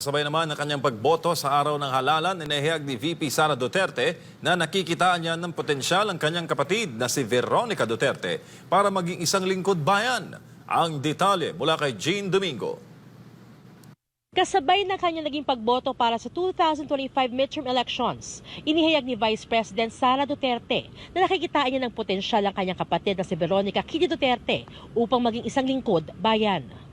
Sabay naman ng kanyang pagboto sa araw ng halalan, inihayag ni VP Sara Duterte na nakikitaan niya ng potensyal ang kanyang kapatid na si Veronica Duterte para maging isang lingkod bayan. Ang detalye mula kay Jean Domingo. Kasabay ng kanyang naging pagboto para sa 2025 midterm elections, inihayag ni Vice President Sara Duterte na nakikitaan niya ng potensyal ang kanyang kapatid na si Veronica Kitty Duterte upang maging isang lingkod bayan.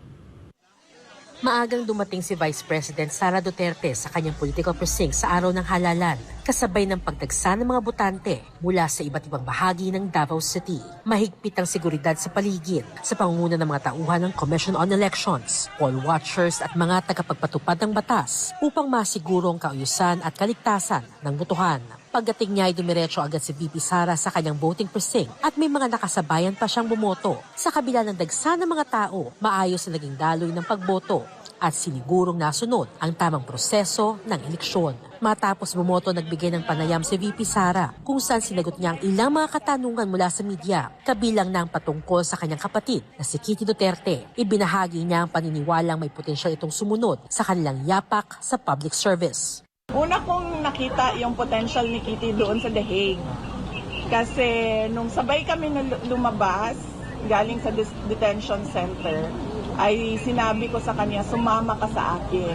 Maagang dumating si Vice President Sara Duterte sa kanyang political precinct sa araw ng halalan, kasabay ng pagdagsa ng mga botante mula sa iba't ibang bahagi ng Davao City. Mahigpit ang seguridad sa paligid sa pangunguna ng mga tauhan ng Commission on Elections, poll watchers at mga tagapagpatupad ng batas upang masiguro ang kaayusan at kaligtasan ng botohan. Pagdating niya ay dumiretso agad si VP Sara sa kanyang voting precinct at may mga nakasabayan pa siyang bumoto. Sa kabila ng dagsa ng mga tao, maayos na naging daloy ng pagboto at sinigurong nasunod ang tamang proseso ng eleksyon. Matapos bumoto, nagbigay ng panayam si VP Sara kung saan sinagot niya ang ilang mga katanungan mula sa media, kabilang ng patungkol sa kanyang kapatid na si Kitty Duterte. Ibinahagi niya ang paniniwalang may potensyal itong sumunod sa kanilang yapak sa public service. Una kong nakita yung potential ni Kitty doon sa The Hague. Kasi nung sabay kami lumabas, galing sa detention center, ay sinabi ko sa kanya, sumama ka sa akin.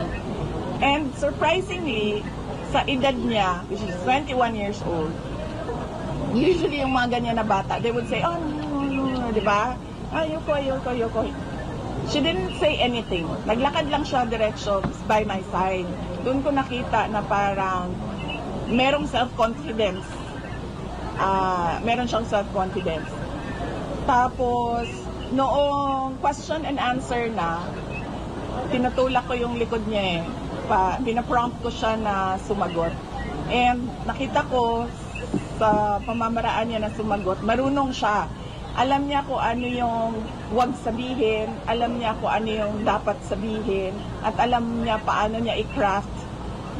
And surprisingly, sa edad niya, which is 21 years old, usually yung mga ganyan na bata, they would say, oh, no, di ba? Ayoko. She didn't say anything. Naglakad lang siya diretso by my side. Doon ko nakita na parang merong self-confidence. Meron siyang self-confidence. Tapos, noong question and answer na, tinutulak ko yung likod niya pinaprompt ko siya na sumagot. And nakita ko sa pamamaraan niya na sumagot, marunong siya. Alam niya kung ano yung wag sabihin, alam niya kung ano yung dapat sabihin, at alam niya paano niya i-craft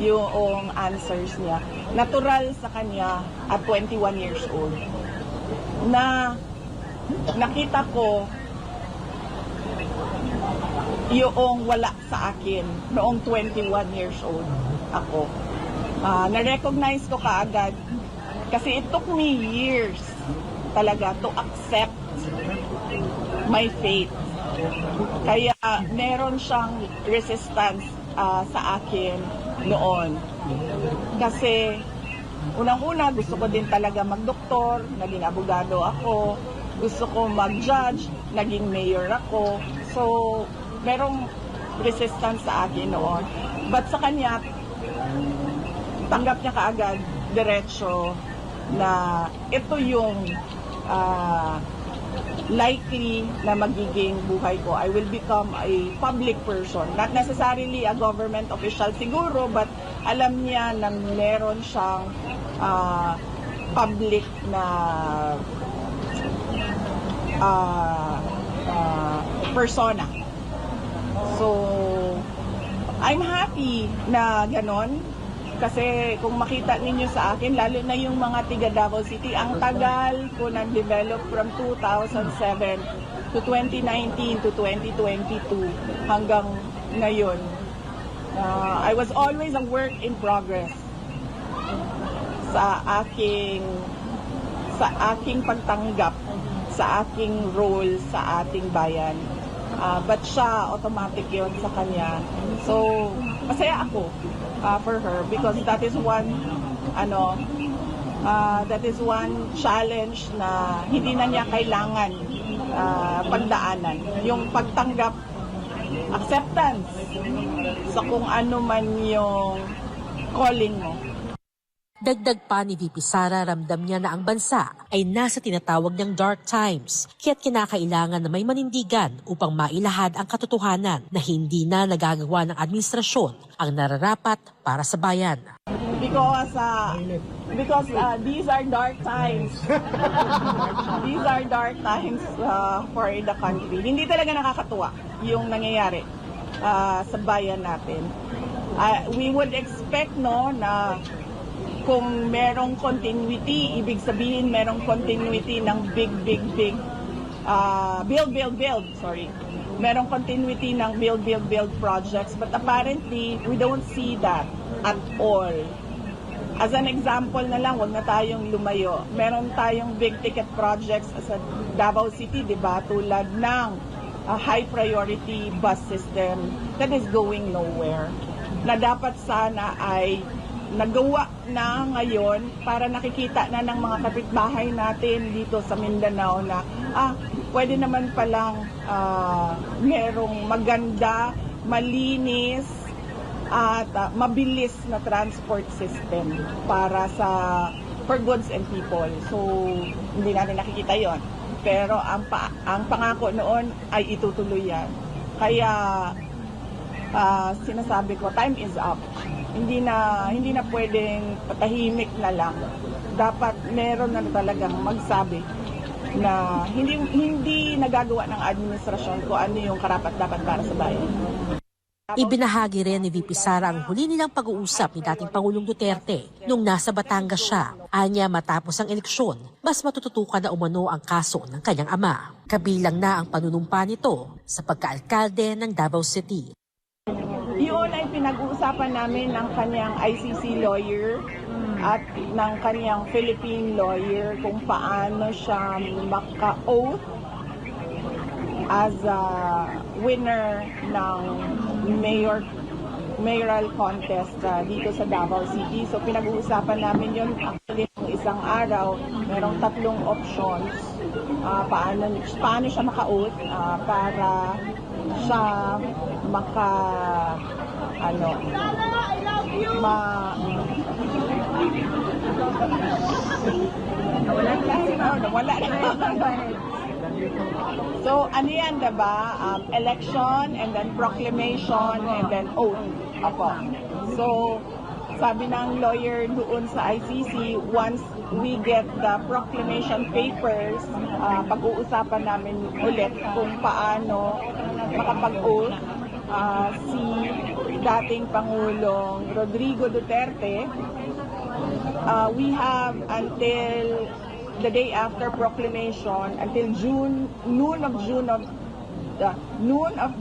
yung answers niya. Natural sa kanya at 21 years old. Na nakita ko yung wala sa akin noong 21 years old ako. Na-recognize ko kaagad kasi it took me years talaga to accept my fate. Kaya meron siyang resistance sa akin noon. Kasi unang-una gusto ko din talaga magdoktor, naging abogado ako, gusto ko mag-judge, naging mayor ako. So, merong resistance sa akin noon. But sa kanya, tanggap niya kaagad, diretso, na ito yung likely na magiging buhay ko. I will become a public person. Not necessarily a government official siguro, but alam niya na meron siyang public na persona. So, I'm happy na ganon. Kasi kung makita ninyo sa akin, lalo na yung mga tiga Davao City, ang tagal ko nag-develop from 2007 to 2019 to 2022 hanggang ngayon. I was always a work in progress sa aking pagtanggap, sa aking role sa ating bayan. But siya, automatic yun sa kanya. So, masaya ako for her because that is one challenge na hindi na niya kailangan pagdaanan. Yung pagtanggap, acceptance sa kung ano man yung calling mo. Dagdag pa ni VP Sara, ramdam niya na ang bansa ay nasa tinatawag niyang dark times, kaya't kinakailangan na may manindigan upang mailahad ang katotohanan na hindi na nagagawa ng administrasyon ang nararapat para sa bayan. Because these are dark times. These are dark times for the country. Hindi talaga nakakatuwa yung nangyayari sa bayan natin. We would expect na kung merong continuity, ibig sabihin merong continuity ng big build. merong continuity ng build projects. But apparently, we don't see that at all. As an example na lang, wag na tayong lumayo. Meron tayong big ticket projects sa Davao City, di ba? Tulad ng high priority bus system that is going nowhere. Na dapat sana ay nagawa na ngayon para nakikita na ng mga kapitbahay natin dito sa Mindanao na pwede naman palang merong maganda, malinis, at mabilis na transport system para for goods and people. So, hindi natin nakikita yon. Pero ang pangako noon ay itutuloy yan. Kaya, sinasabi ko, time is up. Hindi na pwedeng patahimik na lang. Dapat meron na talagang magsabi na hindi nagagawa ng administrasyon kung ano yung karapat-dapat para sa bayan. Ibinahagi rin ni VP Sara ang huli nilang pag-uusap ni dating Pangulong Duterte nung nasa Batangas siya. Anya matapos ang eleksyon, mas matututukan na umano ang kaso ng kanyang ama. Kabilang na ang panunumpa nito sa pagkaalkalde ng Davao City. Yun ay pinag-uusapan namin ng kanyang ICC lawyer at ng kanyang Philippine lawyer kung paano siya maka-oath as a winner ng mayoral contest dito sa Davao City. So pinag-uusapan namin yun actually ng isang araw. Merong 3 options paano siya maka-oath para siya nawala na. So, ano yan, diba? Election, and then proclamation, and then oath. Apo. So, sabi ng lawyer doon sa ICC, once we get the proclamation papers, pag-uusapan namin ulit kung paano makapag-oath si dating Pangulong Rodrigo Duterte. We have until the day after proclamation, until noon of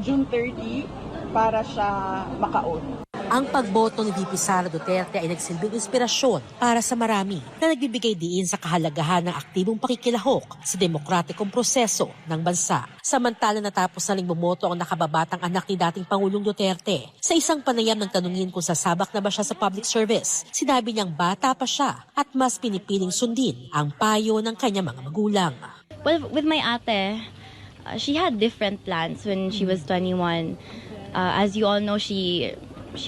June 30 para siya maka-oath. Ang pagboto ni VP Sara Duterte ay nagsilbing inspirasyon para sa marami na nagbibigay diin sa kahalagahan ng aktibong pakikilahok sa demokratikong proseso ng bansa. Samantala natapos na ring bumoto ang nakababatang anak ni dating Pangulong Duterte. Sa isang panayam ng tanungin kung sasabak na ba siya sa public service, sinabi niyang bata pa siya at mas pinipiling sundin ang payo ng kanyang mga magulang. Well, with my ate, she had different plans when she was 21. As you all know, she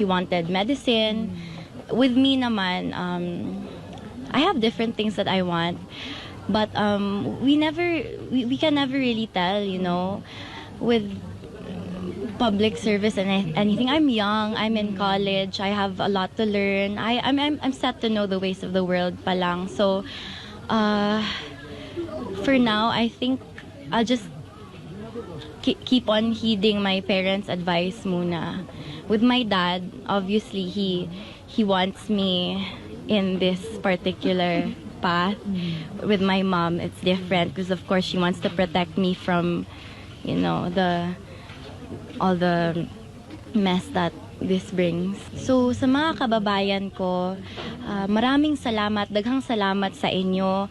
wanted medicine. With me naman, I have different things that I want, but we can never really tell, with public service and anything. I'm young, I'm in college, I have a lot to learn. I'm set to know the ways of the world pa lang. So for now, I think I'll just keep on heeding my parents' advice muna. With my dad, obviously he wants me in this particular path. With my mom, it's different because of course she wants to protect me from, all the mess that this brings. So sa mga kababayan ko, maraming salamat, daghang salamat sa inyo.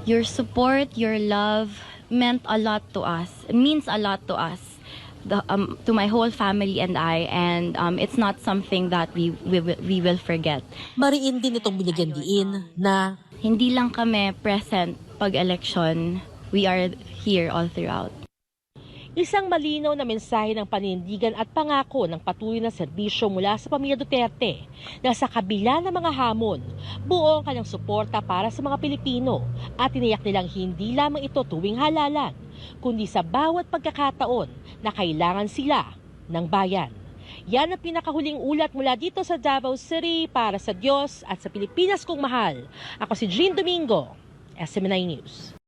Your support, your love meant a lot to us. It means a lot to us. To my whole family and I, and it's not something that we will forget. Mariin din itong binigyan diin na hindi lang kami present pag election, we are here all throughout. isang malinaw na mensahe ng panindigan at pangako ng patuloy na serbisyo mula sa pamilya Duterte na sa kabila ng mga hamon, buo ang kanyang suporta para sa mga Pilipino at tiniyak nilang hindi lamang ito tuwing halalan, kundi sa bawat pagkakataon na kailangan sila ng bayan. Yan ang pinakahuling ulat mula dito sa Davao City para sa Diyos at sa Pilipinas kong mahal. Ako si Jean Domingo, SMNI News.